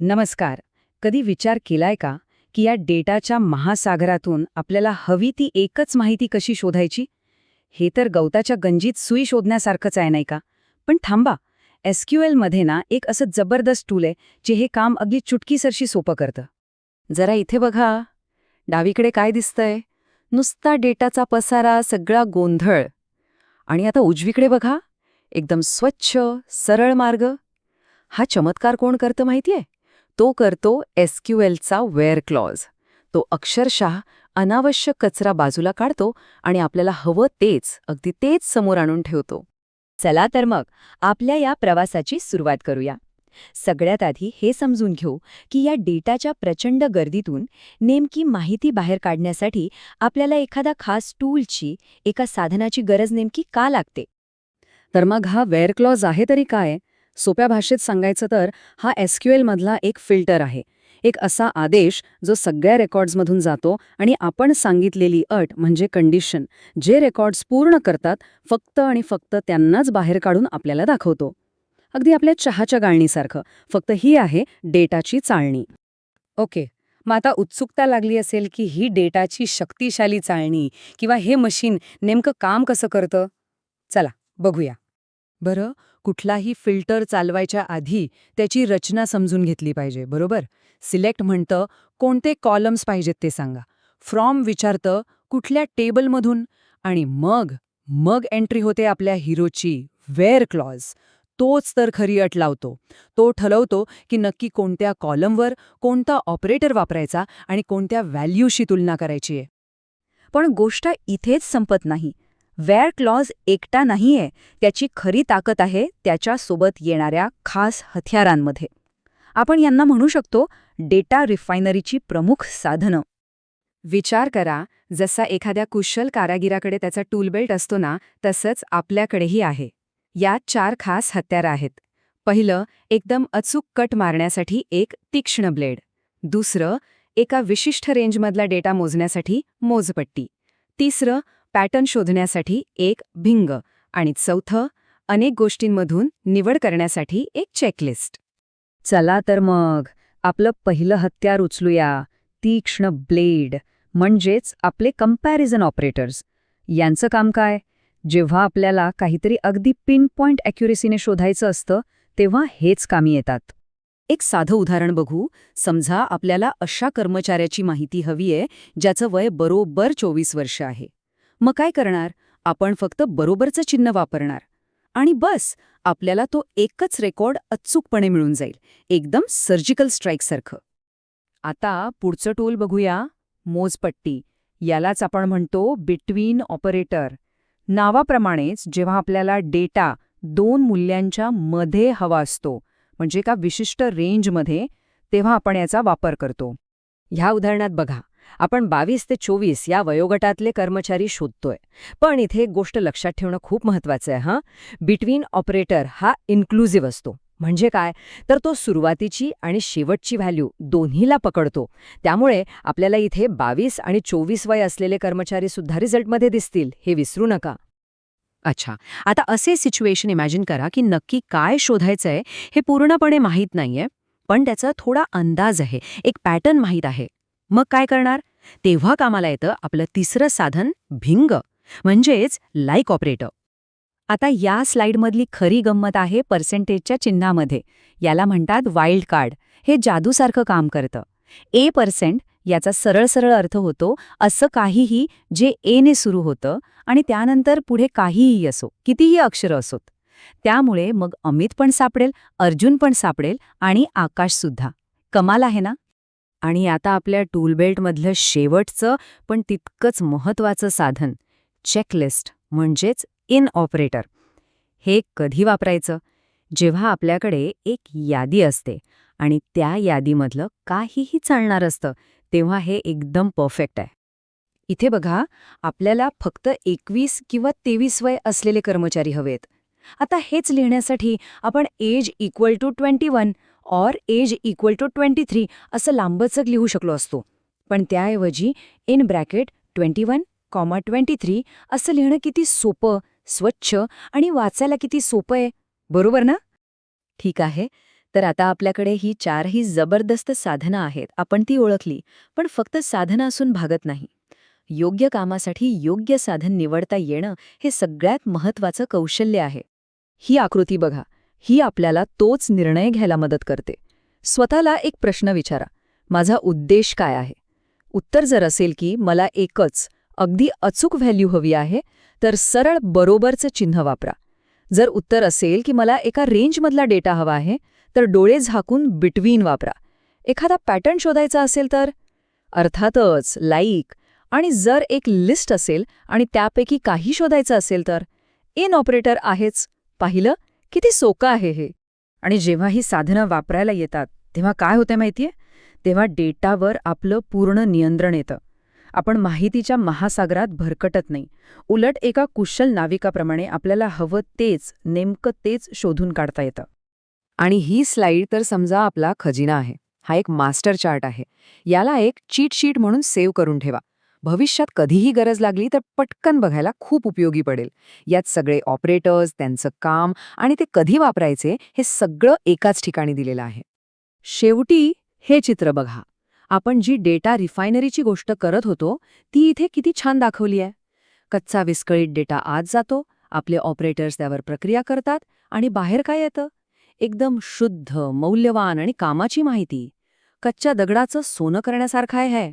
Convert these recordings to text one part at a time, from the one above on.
नमस्कार. कधी विचार केलाय का की या डेटाच्या महासागरातून आपल्याला हवी ती एकच माहिती कशी शोधायची? हे तर गवताच्या गंजीत सुई शोधण्यासारखंच आहे नाही का? पण थांबा, SQL मध्ये ना एक असं जबरदस्त टूल आहे जे हे काम अगदी चुटकीसरशी सोपं करतं. जरा इथे बघा, डावीकडे काय दिसतंय? नुसता डेटाचा पसारा, सगळा गोंधळ. आणि आता उजवीकडे बघा, एकदम स्वच्छ, सरळ मार्ग. हा चमत्कार कोण करतं माहितीये? तो करतो SQLचा वेअर क्लॉज. तो अक्षरशः अनावश्यक कचरा बाजूला काढतो आणि आपल्याला हवं तेच, अगदी तेच समोर आणून ठेवतो. चला तर मग आपल्या या प्रवासाची सुरुवात करूया. सगळ्यात आधी हे समजून घेऊ की या डेटाच्या प्रचंड गर्दीतून नेमकी माहिती बाहेर काढण्यासाठी आपल्याला एखादा खास टूलची, एका साधनाची गरज नेमकी का लागते. तर मग हा वेअर क्लॉज आहे तरी काय? सोप्या भाषेत सांगायचं तर हा SQL मधला एक फिल्टर आहे. एक असा आदेश जो सगळ्या रेकॉर्ड्समधून जातो आणि आपण सांगितलेली अट म्हणजे कंडिशन, जे रेकॉर्ड्स पूर्ण करतात, फक्त आणि फक्त त्यांनाच बाहेर काढून आपल्याला दाखवतो. अगदी आपल्या चहाच्या गाळणीसारखं, फक्त ही आहे डेटाची चाळणी. ओके, मग आता उत्सुकता लागली असेल की ही डेटाची शक्तिशाली चाळणी किंवा हे मशीन नेमकं काम कसं करतं? चला बघूया. बरं, कुठलाही फिल्टर चालवायच्या आधी त्याची रचना समजून घेतली पाहिजे, बरोबर? सिलेक्ट म्हणतं कोणते कॉलम्स पाहिजेत ते सांगा. फ्रॉम विचारतं कुठल्या टेबलमधून. आणि मग एंट्री होते आपल्या हिरोची, वेअर क्लॉज. तोच तर खरी अट लावतो. तो ठरवतो की नक्की कोणत्या कॉलमवर कोणता ऑपरेटर वापरायचा आणि कोणत्या व्हॅल्यूशी तुलना करायची आहे. पण गोष्ट इथेच संपत नाही. वेअर क्लॉज एकटा नाहीये, त्याची खरी ताकद आहे त्याच्यासोबत येणाऱ्या खास हत्यारांमध्ये. आपण यांना म्हणू शकतो डेटा रिफायनरीची प्रमुख साधनं. विचार करा, जसा एखाद्या कुशल कारागिराकडे त्याचा टूलबेल्ट असतो ना, तसंच आपल्याकडेही आहे. यात 4 खास हत्यारं आहेत. पहिलं, एकदम अचूक कट मारण्यासाठी एक तीक्ष्ण ब्लेड. दुसरं, एका विशिष्ट रेंजमधला डेटा मोजण्यासाठी मोजपट्टी. तिसरं, पॅटर्न शोधण्यासाठी एक भिंग. आणि चौथं, अनेक गोष्टींमधून निवड करण्यासाठी एक चेकलिस्ट. चला तर मग आपलं पहिलं हत्यार उचलूया, तीक्ष्ण ब्लेड, म्हणजेच आपले कंपॅरिझन ऑपरेटर्स. यांचं काम काय? जेव्हा आपल्याला काहीतरी अगदी पिन पॉइंट ॲक्युरेसीने शोधायचं असतं, तेव्हा हेच कामी येतात. एक साधं उदाहरण बघू. समजा आपल्याला अशा कर्मचाऱ्याची माहिती हवी आहे ज्याचं वय बरोबर 24 वर्ष आहे. मग काय करणार? आपण फक्त बरोबरचं चिन्ह वापरणार. आणि बस, आपल्याला तो एकच रेकॉर्ड अचूकपणे मिळून जाईल, एकदम सर्जिकल स्ट्राईकसारखं. आता पुढचं टूल बघूया, मोजपट्टी. यालाच आपण म्हणतो बिटवीन ऑपरेटर. नावाप्रमाणेच जेव्हा आपल्याला डेटा 2 मूल्यांच्या मध्ये हवा असतो, म्हणजे एका विशिष्ट रेंजमध्ये, तेव्हा आपण याचा वापर करतो. ह्या उदाहरणात बघा, आपण 22 ते 24 या वयोगटातले कर्मचारी शोधतोय. पण इथे एक गोष्ट लक्षात ठेवणं खूप महत्वाचं आहे. बिटवीन ऑपरेटर हा इन्क्लुझिव्ह असतो. म्हणजे काय? तर तो सुरुवातीची आणि शेवटची व्हॅल्यू दोन्हीला पकडतो. त्यामुळे आपल्याला इथे 22 आणि 24 वय असलेले कर्मचारी सुद्धा रिझल्टमध्ये दिसतील, हे विसरू नका. अच्छा, आता असे सिच्युएशन इमॅजिन करा की नक्की काय शोधायचंय हे पूर्णपणे माहीत नाहीये, पण त्याचा थोडा अंदाज आहे, एक पॅटर्न माहीत आहे. मग काय करणार? तेव्हा कामाला येतं आपलं तिसरं साधन, भिंग, म्हणजेच लाईक ऑपरेटर. आता या स्लाइडमधली खरी गंमत आहे पर्सेंटेजच्या चिन्हामध्ये. याला म्हणतात वाईल्ड कार्ड. हे जादूसारखं काम करतं. A% याचा सरळ सरळ अर्थ होतो असं काहीही जे एने सुरू होतं आणि त्यानंतर पुढे काहीही असो, कितीही अक्षरं असोत. त्यामुळे मग अमित पण सापडेल, अर्जुन पण सापडेल आणि आकाशसुद्धा. कमाल आहे ना? आणि आता आपल्या टूलबेल्टमधलं शेवटचं पण तितकंच महत्त्वाचं साधन, चेकलिस्ट, म्हणजेच इन ऑपरेटर. हे कधी वापरायचं? जेव्हा आपल्याकडे एक यादी असते आणि त्या यादीमधलं काहीही चालणार असतं, तेव्हा हे एकदम परफेक्ट आहे. इथे बघा, आपल्याला फक्त 21 किंवा 23 वय असलेले कर्मचारी हवेत. आता हेच लिहिण्यासाठी आपण एज इक्वल टू 21 और एज इक्वल टू 23 असं लांबचक लिहू शकलो असतो. पण त्याऐवजी इन ब्रॅकेट 21, 23 असं लिहिणं किती सोपं, स्वच्छ आणि वाचायला किती सोपं आहे, बरोबर ना? ठीक आहे, तर आता आपल्याकडे ही 4ही जबरदस्त साधनं आहेत, आपण ती ओळखली, पण फक्त साधनं असून भागत नाही. योग्य कामासाठी योग्य साधन निवडता येणं हे सगळ्यात महत्त्वाचं कौशल्य आहे. ही आकृती बघा, ही आपल्याला तोच निर्णय घ्यायला मदत करते. स्वतःला एक प्रश्न विचारा, माझा उद्देश काय आहे? उत्तर जर असेल की मला एकच, अगदी अचूक व्हॅल्यू हवी आहे, तर सरळ बरोबरचं चिन्ह वापरा. जर उत्तर असेल की मला एका रेंजमधला डेटा हवा आहे, तर डोळे झाकून बिटवीन वापरा. एखादा पॅटर्न शोधायचा असेल तर अर्थातच लाईक. आणि जर एक लिस्ट असेल आणि त्यापैकी काही शोधायचं असेल तर इन ऑपरेटर आहेच. पाहिलं किती सोपं आहे हे. आणि जेव्हा ही साधनं वापरायला येतात तेव्हा काय होतं माहितीये? तेव्हा डेटावर आपलं पूर्ण नियंत्रण येतं. आपण माहितीच्या महासागरात भरकटत नाही. उलट एका कुशल नाविकाप्रमाणे आपल्याला हवं तेच, नेमकं तेच शोधून काढता येतं. आणि ही स्लाईड तर समजा आपला खजिना आहे. हा एक मास्टर चार्ट आहे. याला एक चीट शीट म्हणून सेव्ह करून ठेवा. भविष्यात कधीही गरज लागली तर पटकन बघायला खूप उपयोगी पडेल. यात सगळे ऑपरेटर्स, त्यांचं काम आणि ते कधी वापरायचे हे सगळं एकाच ठिकाणी दिलेलं आहे. शेवटी हे चित्र बघा. आपण जी डेटा रिफायनरीची गोष्ट करत होतो ती इथे किती छान दाखवली आहे. कच्चा विस्कळीत डेटा आत जातो, आपले ऑपरेटर्स त्यावर प्रक्रिया करतात आणि बाहेर काय येतं? एकदम शुद्ध, मौल्यवान आणि कामाची माहिती. कच्च्या दगडाचं सोनं करण्यासारखं आहे.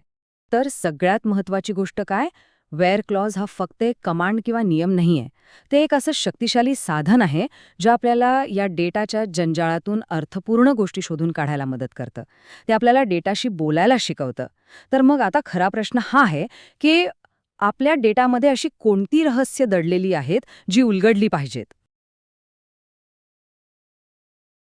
तर सगळ्यात महत्त्वाची गोष्ट काय? वेअर क्लॉज हा फक्त एक कमांड किंवा नियम नाहीये. ते एक असं शक्तिशाली साधन आहे जे आपल्याला या डेटाच्या जंजाळातून अर्थपूर्ण गोष्टी शोधून काढायला मदत करतं. ते आपल्याला डेटाशी बोलायला शिकवतं. तर मग आता खरा प्रश्न हा आहे की आपल्या डेटामध्ये अशी कोणती रहस्य दडलेली आहेत जी उलगडली पाहिजेत?